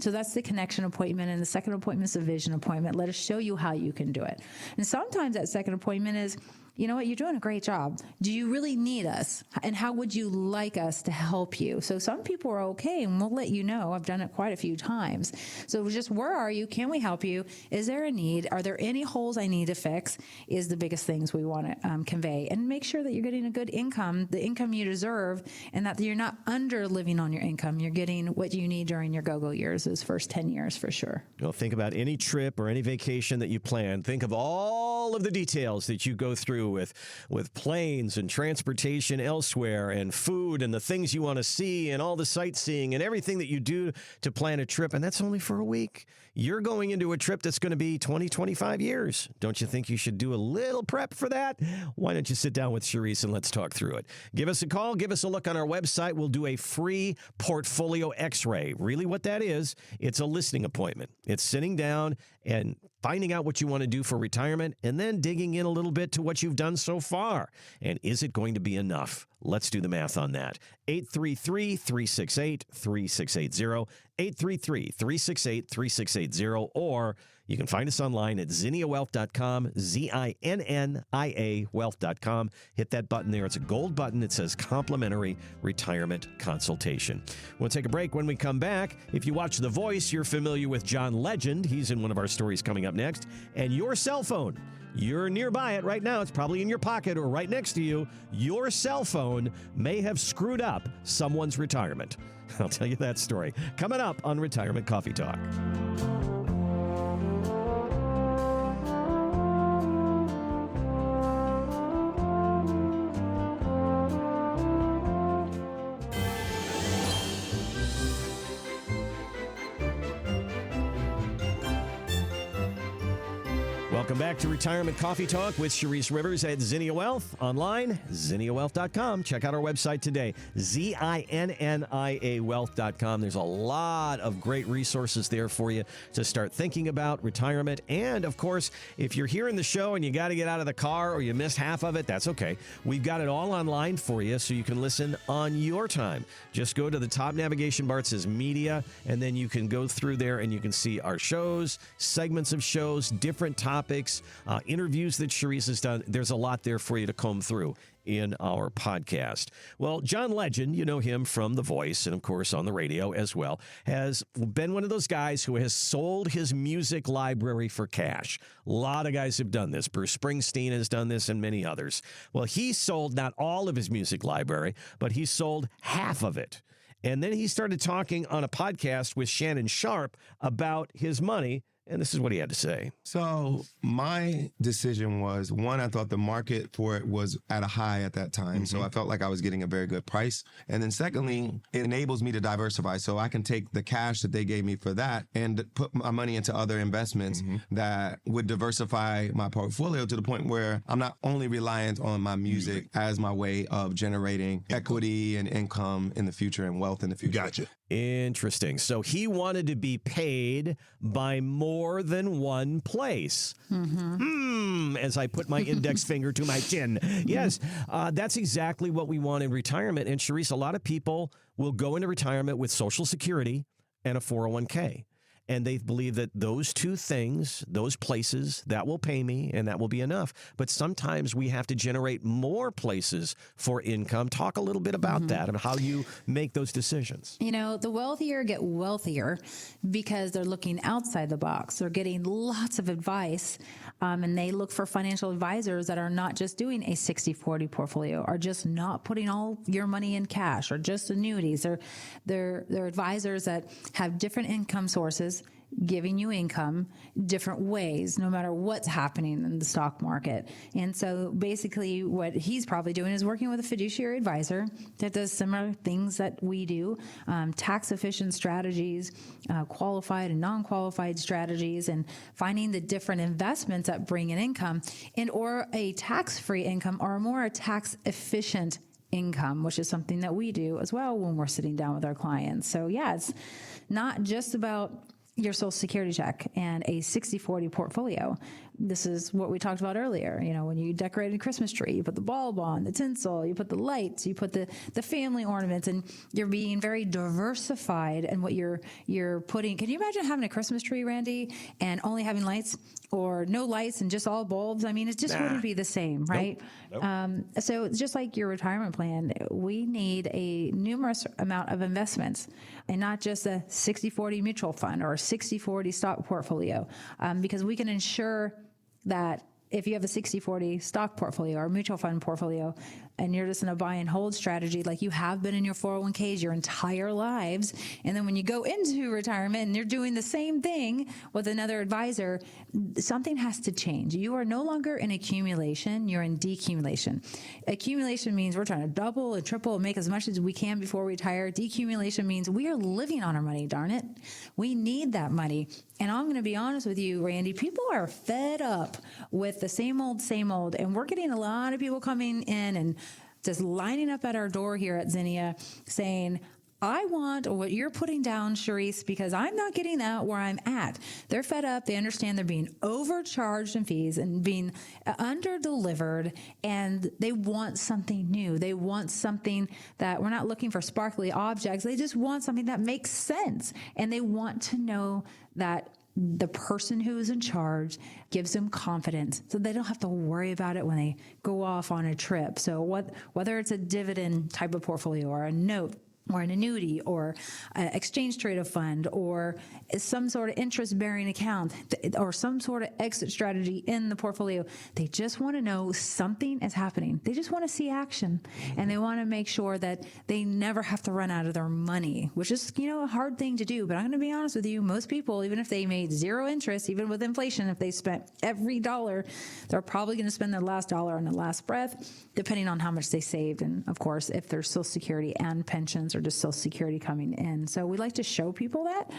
H: so that's the connection appointment. And the second appointment is a vision appointment. Let us show you how you can do it. And sometimes that second appointment is, you're doing a great job. Do you really need us? And how would you like us to help you? So some people are okay, and we'll let you know. I've done it quite a few times. So just, where are you? Can we help you? Is there a need? Are there any holes I need to fix? Is the biggest things we want to convey. And make sure that you're getting a good income, the income you deserve, and that you're not under living on your income. You're getting what you need during your go-go years, those first 10 years for sure.
I: Think about any trip or any vacation that you plan. Think of all of the details that you go through with planes and transportation elsewhere and food and the things you want to see and all the sightseeing and everything that you do to plan a trip. And that's only for a week. You're going into a trip that's going to be 20, 25 years. Don't you think you should do a little prep for that? Why don't you sit down with Sharice and let's talk through it. Give us a call. Give us a look on our website. We'll do a free portfolio x-ray. Really what that is, it's a listening appointment. It's sitting down and finding out what you want to do for retirement and then digging in a little bit to what you've done so far. And is it going to be enough? Let's do the math on that. 833-368-3680, 833-368-3680, or you can find us online at zinniawealth.com, ZINNIA wealth.com. Hit that button there. It's a gold button. It says complimentary retirement consultation. We'll take a break. When we come back, if you watch The Voice, you're familiar with John Legend. He's in one of our stories coming up next. And your cell phone, you're nearby it right now. It's probably in your pocket or right next to you. Your cell phone may have screwed up someone's retirement. I'll tell you that story coming up on Retirement Coffee Talk. Welcome back to Retirement Coffee Talk with Sharice Rivers at Zinnia Wealth. Online, zinniawealth.com. Check out our website today, ZINNIA wealth.com. There's a lot of great resources there for you to start thinking about retirement. And, of course, if you're hearing the show and you got to get out of the car or you missed half of it, that's okay. We've got it all online for you so you can listen on your time. Just go to the top navigation bar. It says Media, and then you can go through there and you can see our shows, segments of shows, different topics, interviews that Sharice has done. There's a lot there for you to comb through in our podcast. Well, John Legend, you know him from The Voice and, of course, on the radio as well, has been one of those guys who has sold his music library for cash. A lot of guys have done this. Bruce Springsteen has done this and many others. Well, he sold not all of his music library, but he sold half of it. And then he started talking on a podcast with Shannon Sharp about his money. And this is what he had to say.
J: So my decision was, one, I thought the market for it was at a high at that time. So I felt like I was getting a very good price. And then secondly, it enables me to diversify. So I can take the cash that they gave me for that and put my money into other investments that would diversify my portfolio to the point where I'm not only reliant on my music as my way of generating equity and income in the future and wealth in the future.
K: Gotcha.
I: Interesting. So he wanted to be paid by more than one place. As I put my index finger to my chin. Yes, that's exactly what we want in retirement. And Sharice, a lot of people will go into retirement with Social Security and a 401k. And they believe that those two things, those places, that will pay me and that will be enough. But sometimes we have to generate more places for income. Talk a little bit about that and how you make those decisions.
H: You know, the wealthier get wealthier because they're looking outside the box. They're getting lots of advice, and they look for financial advisors that are not just doing a 60-40 portfolio, or just not putting all your money in cash, or just annuities. They're advisors that have different income sources, giving you income different ways, no matter what's happening in the stock market. And so basically what he's probably doing is working with a fiduciary advisor that does similar things that we do, tax efficient strategies, qualified and non-qualified strategies, and finding the different investments that bring in income, and or a tax-free income, or more a tax efficient income, which is something that we do as well when we're sitting down with our clients. So yeah, it's not just about your Social Security check and a 60-40 portfolio. This is what we talked about earlier. You know, when you decorate a Christmas tree, you put the bulb on, the tinsel, you put the lights, you put the family ornaments, and you're being very diversified in what you're putting. Can you imagine having a Christmas tree, Randy, and only having lights, or no lights and just all bulbs? I mean, it just wouldn't be the same, right? Nope. So just like your retirement plan, we need a numerous amount of investments, and not just a 60-40 mutual fund or a 60-40 stock portfolio, because we can ensure that if you have a 60-40 stock portfolio or mutual fund portfolio, and you're just in a buy and hold strategy like you have been in your 401ks your entire lives, and then when you go into retirement and you're doing the same thing with another advisor, something has to change. You are no longer in accumulation, you're in decumulation. Accumulation means we're trying to double and triple and make as much as we can before we retire. Decumulation means we are living on our money, darn it. We need that money. And I'm going to be honest with you, Randy, people are fed up with the same old, and we're getting a lot of people coming in and just lining up at our door here at Zinnia saying, I want what you're putting down, Sharice, because I'm not getting that where I'm at. They're fed up. They understand they're being overcharged in fees and being under-delivered, and they want something new. They want something that we're not looking for sparkly objects. They just want something that makes sense, and they want to know that the person who is in charge gives them confidence so they don't have to worry about it when they go off on a trip. So whether it's a dividend type of portfolio or a note or an annuity or an exchange traded fund or some sort of interest-bearing account or some sort of exit strategy in the portfolio, they just want to know something is happening. They just want to see action, and they want to make sure that they never have to run out of their money, which is, a hard thing to do. But I'm going to be honest with you, most people, even if they made zero interest, even with inflation, if they spent every dollar, they're probably going to spend their last dollar on the last breath, depending on how much they saved. And of course, if there's Social Security and pensions or just Social Security coming in. So we like to show people that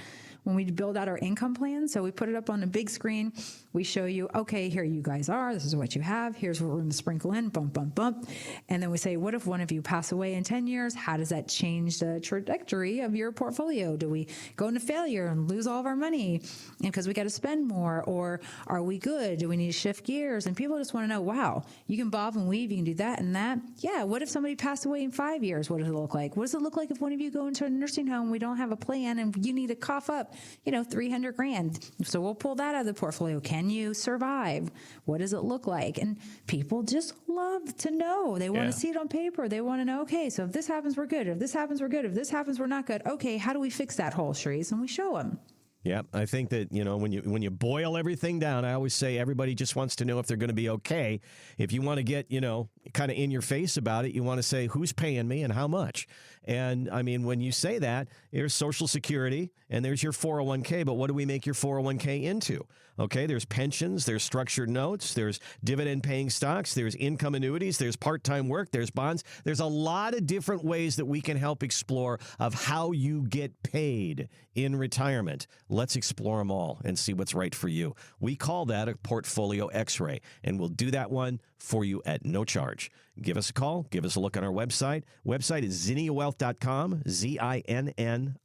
H: when we build out our income plan. So we put it up on a big screen. We show you, okay, here you guys are. This is what you have. Here's what we're going to sprinkle in, bump, bump, bump. And then we say, what if one of you pass away in 10 years? How does that change the trajectory of your portfolio? Do we go into failure and lose all of our money because we got to spend more? Or are we good? Do we need to shift gears? And people just want to know, wow, you can bob and weave, you can do that and that. Yeah, what if somebody passed away in 5 years? What does it look like? What does it look like if one of you go into a nursing home, we don't have a plan, and you need to cough up, $300,000? So we'll pull that out of the portfolio. Can you survive? What does it look like? And people just love to know. They want to see it on paper. They want to know, okay, so if this happens, we're good. If this happens, we're good. If this happens, we're not good. Okay, how do we fix that hole, Cherise? And we show them.
I: Yeah, I think that, when you boil everything down, I always say everybody just wants to know if they're going to be okay. If you want to get, kind of in your face about it, you want to say, who's paying me and how much? And I mean, when you say that, there's Social Security and there's your 401k, but what do we make your 401k into? Okay, there's pensions, there's structured notes, there's dividend paying stocks, there's income annuities, there's part-time work, there's bonds. There's a lot of different ways that we can help explore of how you get paid in retirement. Let's explore them all and see what's right for you. We call that a portfolio x-ray, and we'll do that one for you at no charge. Give us a call. Give us a look on our website. Website is zinniawealth.com, ZINNIA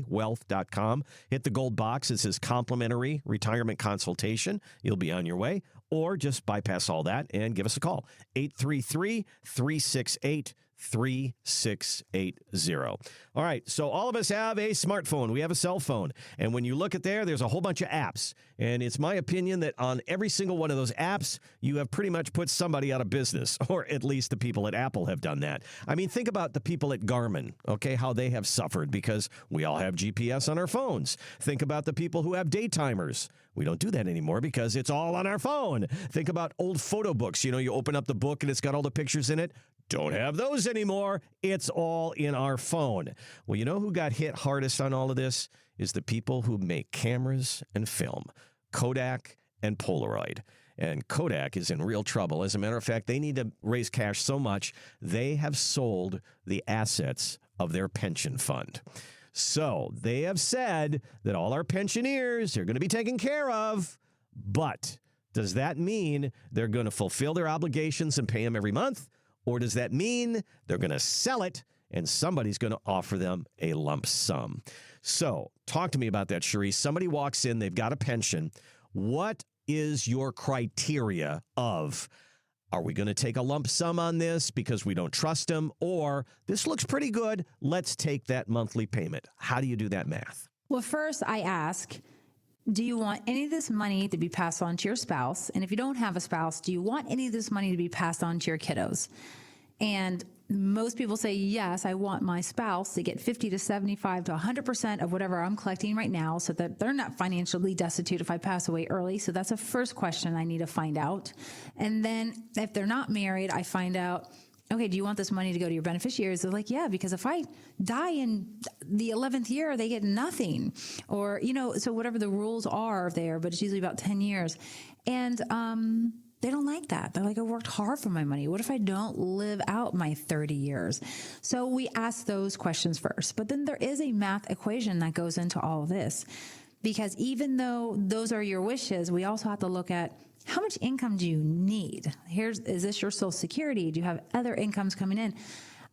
I: wealth.com. Hit the gold box. It says complimentary retirement consultation. You'll be on your way. Or just bypass all that and give us a call. 833-368-3680. All right, so all of us have a smartphone. We have a cell phone. And when you look at there's a whole bunch of apps. And it's my opinion that on every single one of those apps, you have pretty much put somebody out of business, or at least the people at Apple have done that. I mean, think about the people at Garmin, okay, how they have suffered because we all have GPS on our phones. Think about the people who have day timers. We don't do that anymore because it's all on our phone. Think about old photo books. You open up the book and it's got all the pictures in it. Don't have those anymore. It's all in our phone. Well, you know who got hit hardest on all of this is the people who make cameras and film, Kodak and Polaroid. And Kodak is in real trouble. As a matter of fact, they need to raise cash so much, they have sold the assets of their pension fund. So they have said that all our pensioners are going to be taken care of, but does that mean they're going to fulfill their obligations and pay them every month? Or does that mean they're going to sell it and somebody's going to offer them a lump sum? So talk to me about that, Cherise. Somebody walks in, they've got a pension. What is your criteria of, are we going to take a lump sum on this because we don't trust them? Or this looks pretty good, let's take that monthly payment. How do you do that math?
H: Well, first I ask, do you want any of this money to be passed on to your spouse? And if you don't have a spouse, do you want any of this money to be passed on to your kiddos? And most people say, yes, I want my spouse to get 50 to 75 to 100% of whatever I'm collecting right now so that they're not financially destitute if I pass away early. So that's a first question I need to find out. And then if they're not married, I find out, okay, do you want this money to go to your beneficiaries? They're like, yeah, because if I die in the 11th year, they get nothing. Or, so whatever the rules are there, but it's usually about 10 years. And, they don't like that. They're like, I worked hard for my money. What if I don't live out my 30 years? So we ask those questions first. But then there is a math equation that goes into all of this. Because even though those are your wishes, we also have to look at how much income do you need? Is this your Social Security? Do you have other incomes coming in?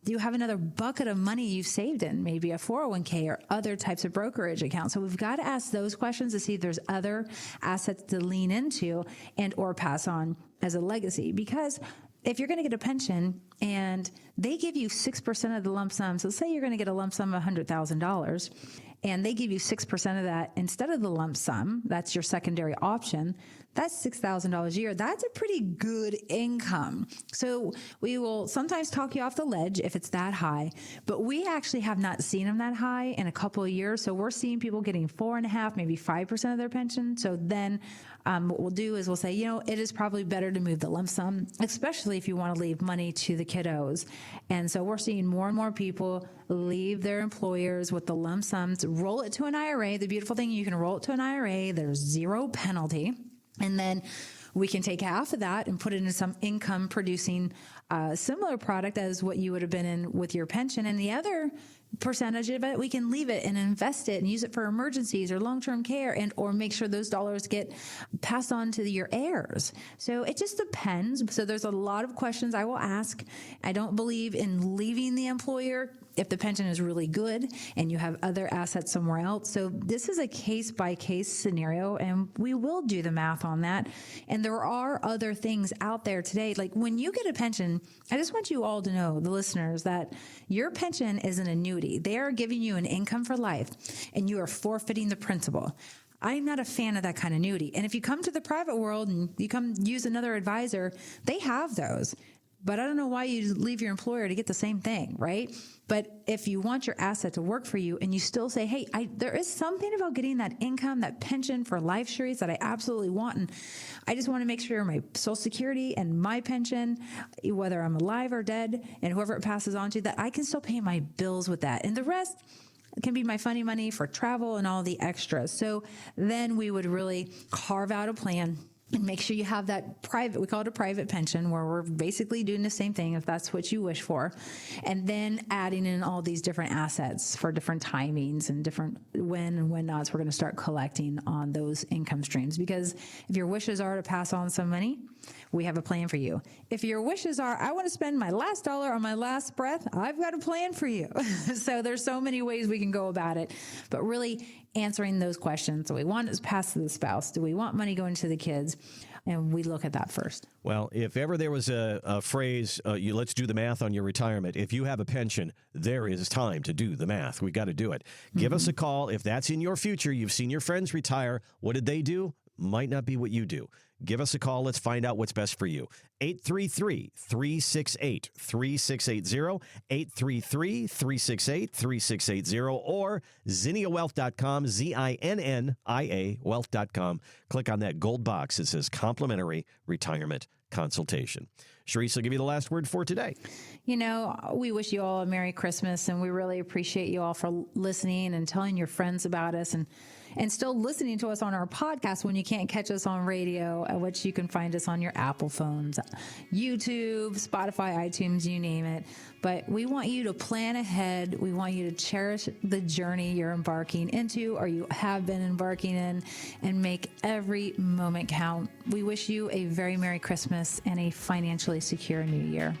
H: Do you have another bucket of money you've saved in, maybe a 401k or other types of brokerage accounts? So we've got to ask those questions to see if there's other assets to lean into and or pass on as a legacy. Because if you're going to get a pension and they give you 6% of the lump sum, so say you're going to get a lump sum of $100,000 and they give you 6% of that instead of the lump sum, that's your secondary option, that's $6,000 a year. That's a pretty good income. So we will sometimes talk you off the ledge if it's that high, but we actually have not seen them that high in a couple of years. So we're seeing people getting 4.5%, maybe 5% of their pension. So then what we'll do is we'll say, it is probably better to move the lump sum, especially if you want to leave money to the kiddos. And so we're seeing more and more people leave their employers with the lump sums, roll it to an IRA. The beautiful thing, you can roll it to an IRA. There's zero penalty. And then we can take half of that and put it into some income producing similar product as what you would have been in with your pension. And the other percentage of it, we can leave it and invest it and use it for emergencies or long-term care, and or make sure those dollars get passed on to your heirs. So it just depends. So there's a lot of questions I will ask. I don't believe in leaving the employer if the pension is really good and you have other assets somewhere else. So this is a case-by-case scenario, and we will do the math on that. And there are other things out there today. Like when you get a pension, I just want you all to know, the listeners, that your pension is an annuity. They are giving you an income for life, and you are forfeiting the principal. I'm not a fan of that kind of annuity. And if you come to the private world and you come use another advisor, they have those. But I don't know why you leave your employer to get the same thing, right? But if you want your asset to work for you and you still say, hey, there is something about getting that income, that pension for life insurance that I absolutely want. And I just want to make sure my Social Security and my pension, whether I'm alive or dead, and whoever it passes on to, that I can still pay my bills with that. And the rest can be my funny money for travel and all the extras. So then we would really carve out a plan and make sure you have that private, we call it a private pension, where we're basically doing the same thing if that's what you wish for. And then adding in all these different assets for different timings and different when and when nots we're going to start collecting on those income streams. Because if your wishes are to pass on some money, we have a plan for you. If your wishes are, I want to spend my last dollar on my last breath, I've got a plan for you. So there's so many ways we can go about it. But really answering those questions. Do we want it to pass to the spouse? Do we want money going to the kids? And we look at that first.
I: Well, if ever there was a phrase, let's do the math on your retirement. If you have a pension, there is time to do the math. We got to do it. Give us a call. If that's in your future, you've seen your friends retire. What did they do? Might not be what you do. Give us a call. Let's find out what's best for you. 833-368-3680, 833-368-3680, or ZinniaWealth.com, ZINNIA Wealth.com. Click on that gold box that says complimentary retirement consultation. Sharice will give you the last word for today.
H: You know, we wish you all a Merry Christmas, and we really appreciate you all for listening and telling your friends about us, and still listening to us on our podcast when you can't catch us on radio, which you can find us on your Apple phones, YouTube, Spotify, iTunes, you name it. But we want you to plan ahead. We want you to cherish the journey you're embarking into, or you have been embarking in, and make every moment count. We wish you a very Merry Christmas and a financially secure New Year.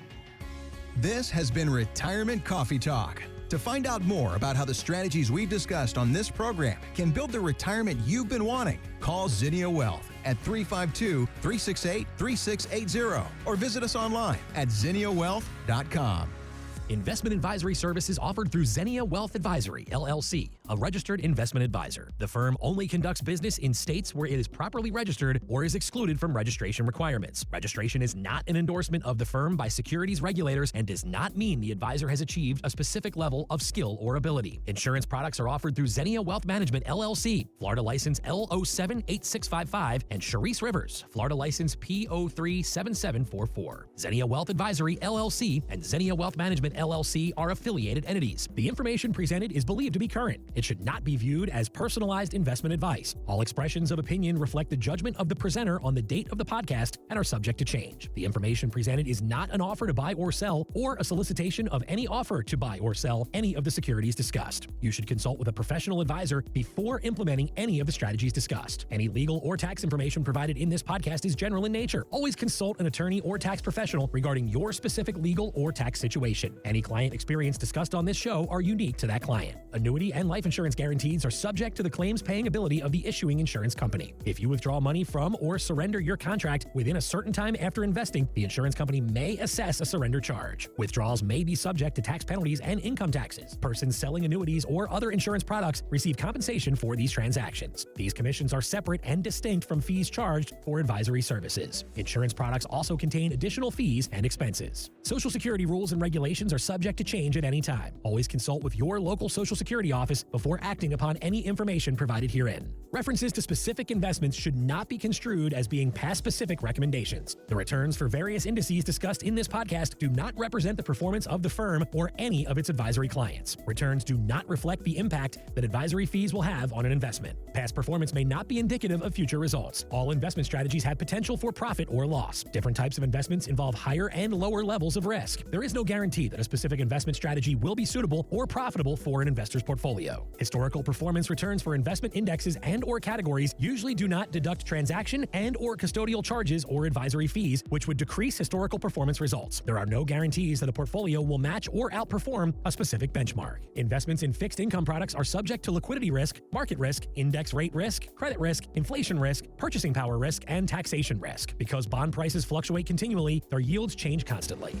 F: This has been Retirement Coffee Talk. To find out more about how the strategies we've discussed on this program can build the retirement you've been wanting, call Zinnia Wealth at 352-368-3680 or visit us online at ZinniaWealth.com.
K: Investment advisory services offered through Zinnia Wealth Advisory, LLC, a registered investment advisor. The firm only conducts business in states where it is properly registered or is excluded from registration requirements. Registration is not an endorsement of the firm by securities regulators and does not mean the advisor has achieved a specific level of skill or ability. Insurance products are offered through Zinnia Wealth Management, LLC, Florida license L078655, and Sharice Rivers, Florida license P037744. Zinnia Wealth Advisory, LLC, and Zinnia Wealth Management, LLC are affiliated entities. The information presented is believed to be current. It should not be viewed as personalized investment advice. All expressions of opinion reflect the judgment of the presenter on the date of the podcast and are subject to change. The information presented is not an offer to buy or sell, or a solicitation of any offer to buy or sell any of the securities discussed. You should consult with a professional advisor before implementing any of the strategies discussed. Any legal or tax information provided in this podcast is general in nature. Always consult an attorney or tax professional regarding your specific legal or tax situation. Any client experience discussed on this show are unique to that client. Annuity and life insurance guarantees are subject to the claims paying ability of the issuing insurance company. If you withdraw money from or surrender your contract within a certain time after investing, the insurance company may assess a surrender charge. Withdrawals may be subject to tax penalties and income taxes. Persons selling annuities or other insurance products receive compensation for these transactions. These commissions are separate and distinct from fees charged for advisory services. Insurance products also contain additional fees and expenses. Social Security rules and regulations are subject to change at any time. Always consult with your local Social Security office before acting upon any information provided herein. References to specific investments should not be construed as being past specific recommendations. The returns for various indices discussed in this podcast do not represent the performance of the firm or any of its advisory clients. Returns do not reflect the impact that advisory fees will have on an investment. Past performance may not be indicative of future results. All investment strategies have potential for profit or loss. Different types of investments involve higher and lower levels of risk. There is no guarantee that a specific investment strategy will be suitable or profitable for an investor's portfolio. Historical performance returns for investment indexes and or categories usually do not deduct transaction and or custodial charges or advisory fees, which would decrease historical performance results. There are no guarantees that a portfolio will match or outperform a specific benchmark. Investments in fixed income products are subject to liquidity risk, market risk, index rate risk, credit risk, inflation risk, purchasing power risk, and taxation risk. Because bond prices fluctuate continually, their yields change constantly.